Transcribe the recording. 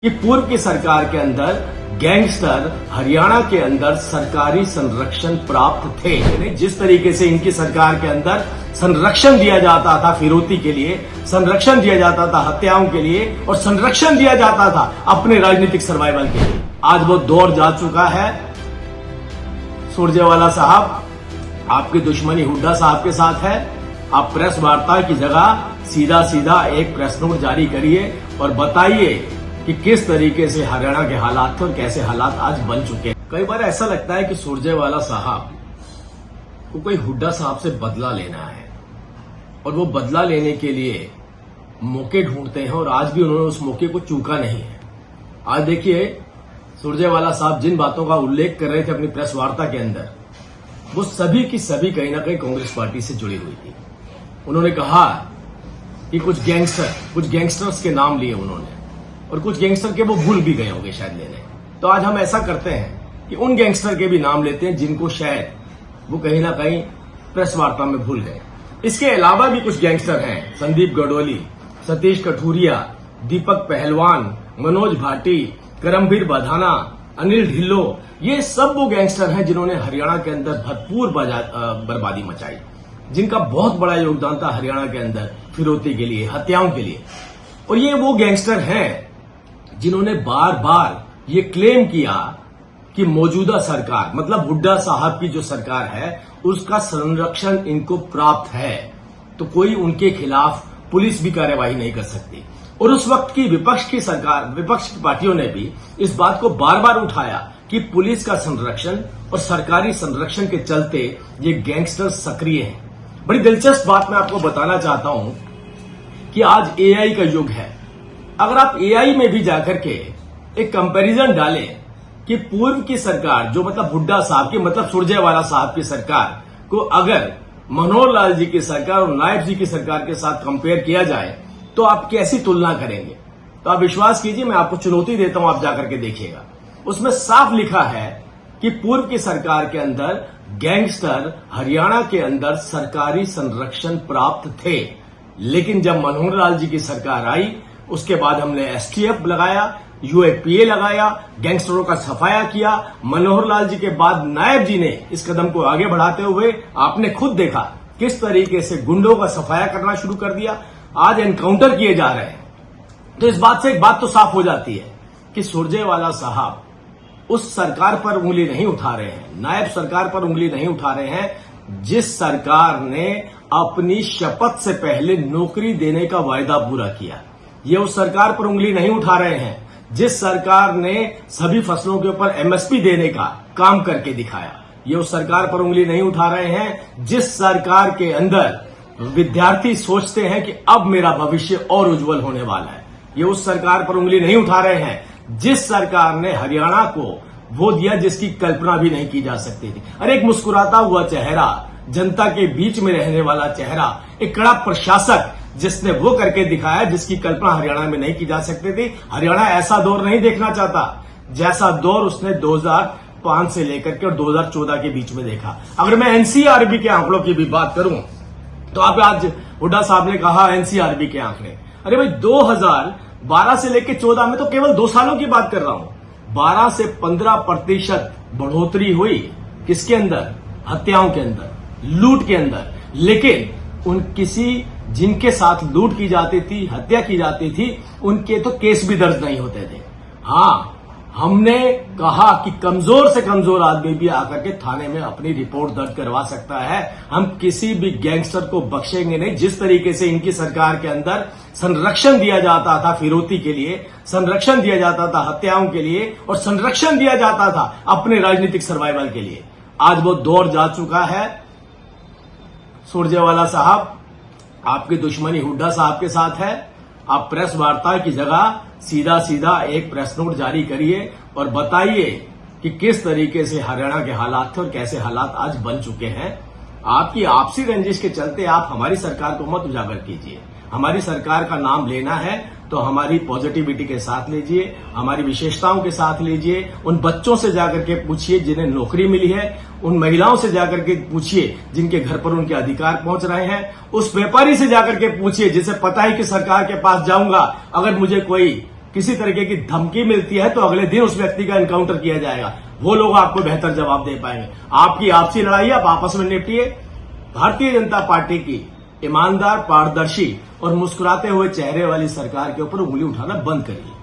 कि पूर्व की सरकार के अंदर गैंगस्टर हरियाणा के अंदर सरकारी संरक्षण प्राप्त थे। जिस तरीके से इनकी सरकार के अंदर संरक्षण दिया जाता था फिरौती के लिए, संरक्षण दिया जाता था हत्याओं के लिए और संरक्षण दिया जाता था अपने राजनीतिक सर्वाइवल के लिए, आज वो दौर जा चुका है। सुरजेवाला साहब, आपकी दुश्मनी हुड्डा साहब के साथ है। आप प्रेस वार्ता की जगह सीधा सीधा एक प्रेस नोट जारी करिए और बताइए कि किस तरीके से हरियाणा के हालात थे और कैसे हालात आज बन चुके हैं। कई बार ऐसा लगता है कि सुरजेवाला साहब को कोई हुड्डा साहब से बदला लेना है और वो बदला लेने के लिए मौके ढूंढते हैं और आज भी उन्होंने उस मौके को चूका नहीं है। आज देखिए, सुरजेवाला साहब जिन बातों का उल्लेख कर रहे थे अपनी प्रेस वार्ता के अंदर, वो सभी की सभी कहीं ना कहीं कांग्रेस पार्टी से जुड़ी हुई थी। उन्होंने कहा कि कुछ गैंगस्टर्स के नाम लिए उन्होंने, और कुछ गैंगस्टर के वो भूल भी गए होंगे शायद लेने। तो आज हम ऐसा करते हैं कि उन गैंगस्टर के भी नाम लेते हैं जिनको शायद वो कहीं ना कहीं प्रेस वार्ता में भूल गए। इसके अलावा भी कुछ गैंगस्टर हैं, संदीप गडोली, सतीश कठूरिया, दीपक पहलवान, मनोज भाटी, करमवीर बधाना, अनिल ढिल्लो, ये सब वो गैंगस्टर हैं जिन्होंने हरियाणा के अंदर भरपूर बर्बादी मचाई, जिनका बहुत बड़ा योगदान था हरियाणा के अंदर फिरौती के लिए, हत्याओं के लिए। और ये वो गैंगस्टर हैं जिन्होंने बार बार ये क्लेम किया कि मौजूदा सरकार, मतलब हुड्डा साहब की जो सरकार है, उसका संरक्षण इनको प्राप्त है, तो कोई उनके खिलाफ पुलिस भी कार्यवाही नहीं कर सकती। और उस वक्त की विपक्ष की पार्टियों ने भी इस बात को बार बार उठाया कि पुलिस का संरक्षण और सरकारी संरक्षण के चलते ये गैंगस्टर सक्रिय हैं। बड़ी दिलचस्प बात मैं आपको बताना चाहता हूं कि आज एआई का युग है। अगर आप एआई में भी जाकर के एक कंपैरिजन डालें कि पूर्व की सरकार, जो मतलब हुड्डा साहब की, मतलब सुरजेवाला साहब की सरकार को अगर मनोहर लाल जी की सरकार और नायब जी की सरकार के साथ कंपेयर किया जाए तो आप कैसी तुलना करेंगे? तो आप विश्वास कीजिए, मैं आपको चुनौती देता हूं, आप जाकर के देखिएगा। उसमें साफ लिखा है कि पूर्व की सरकार के अंदर गैंगस्टर हरियाणा के अंदर सरकारी संरक्षण प्राप्त थे, लेकिन जब मनोहर लाल जी की सरकार आई उसके बाद हमने एसटीएफ लगाया, यूएपीए लगाया, गैंगस्टरों का सफाया किया। मनोहर लाल जी के बाद नायब जी ने इस कदम को आगे बढ़ाते हुए आपने खुद देखा किस तरीके से गुंडों का सफाया करना शुरू कर दिया, आज एनकाउंटर किए जा रहे हैं। तो इस बात से एक बात तो साफ हो जाती है कि सुरजेवाला साहब उस सरकार पर उंगली नहीं उठा रहे हैं, नायब सरकार पर उंगली नहीं उठा रहे हैं जिस सरकार ने अपनी शपथ से पहले नौकरी देने का वायदा पूरा किया। ये उस सरकार पर उंगली नहीं उठा रहे हैं जिस सरकार ने सभी फसलों के ऊपर एमएसपी देने का काम करके दिखाया। ये उस सरकार पर उंगली नहीं उठा रहे हैं जिस सरकार के अंदर विद्यार्थी सोचते हैं कि अब मेरा भविष्य और उज्जवल होने वाला है। ये उस सरकार पर उंगली नहीं उठा रहे हैं जिस सरकार ने हरियाणा को वो दिया जिसकी कल्पना भी नहीं की जा सकती थी। अरे एक मुस्कुराता हुआ चेहरा, जनता के बीच में रहने वाला चेहरा, एक कड़ा प्रशासक जिसने वो करके दिखाया जिसकी कल्पना हरियाणा में नहीं की जा सकती थी। हरियाणा ऐसा दौर नहीं देखना चाहता जैसा दौर उसने 2005 से लेकर के और 2014 के बीच में देखा। अगर मैं एनसीआरबी के आंकड़ों की भी बात करूं तो आप आज हुड्डा साहब ने कहा एनसीआरबी के आंकड़े, अरे भाई 2012 से लेकर 14 में तो केवल 2 सालों की बात कर रहा हूं, 12 से 15% बढ़ोतरी हुई। किसके अंदर? हत्याओं के अंदर, लूट के अंदर। लेकिन जिनके साथ लूट की जाती थी, हत्या की जाती थी, उनके तो केस भी दर्ज नहीं होते थे। हाँ, हमने कहा कि कमजोर से कमजोर आदमी भी आकर के थाने में अपनी रिपोर्ट दर्ज करवा सकता है। हम किसी भी गैंगस्टर को बख्शेंगे नहीं। जिस तरीके से इनकी सरकार के अंदर संरक्षण दिया जाता था फिरौती के लिए, संरक्षण दिया जाता था हत्याओं के लिए और संरक्षण दिया जाता था अपने राजनीतिक सर्वाइवल के लिए, आज वो दौर जा चुका है। सुरजेवाला साहब, आपकी दुश्मनी हुड्डा साहब के साथ है। आप प्रेस वार्ता की जगह सीधा सीधा एक प्रेस नोट जारी करिए और बताइए कि किस तरीके से हरियाणा के हालात थे और कैसे हालात आज बन चुके हैं। आपकी आपसी रंजिश के चलते आप हमारी सरकार को मत उजागर कीजिए। हमारी सरकार का नाम लेना है तो हमारी पॉजिटिविटी के साथ लीजिए, हमारी विशेषताओं के साथ लीजिए। उन बच्चों से जाकर के पूछिए जिन्हें नौकरी मिली है, उन महिलाओं से जाकर के पूछिए जिनके घर पर उनके अधिकार पहुंच रहे हैं, उस व्यापारी से जाकर के पूछिए जिसे पता है कि सरकार के पास जाऊंगा अगर मुझे कोई किसी तरीके की धमकी मिलती है तो अगले दिन उस व्यक्ति का एनकाउंटर किया जाएगा। वो लोग आपको बेहतर जवाब दे पाएंगे। आपकी आपसी लड़ाई आप आपस में निपटिए। भारतीय जनता पार्टी की ईमानदार, पारदर्शी और मुस्कुराते हुए चेहरे वाली सरकार के ऊपर उंगली उठाना बंद करिए।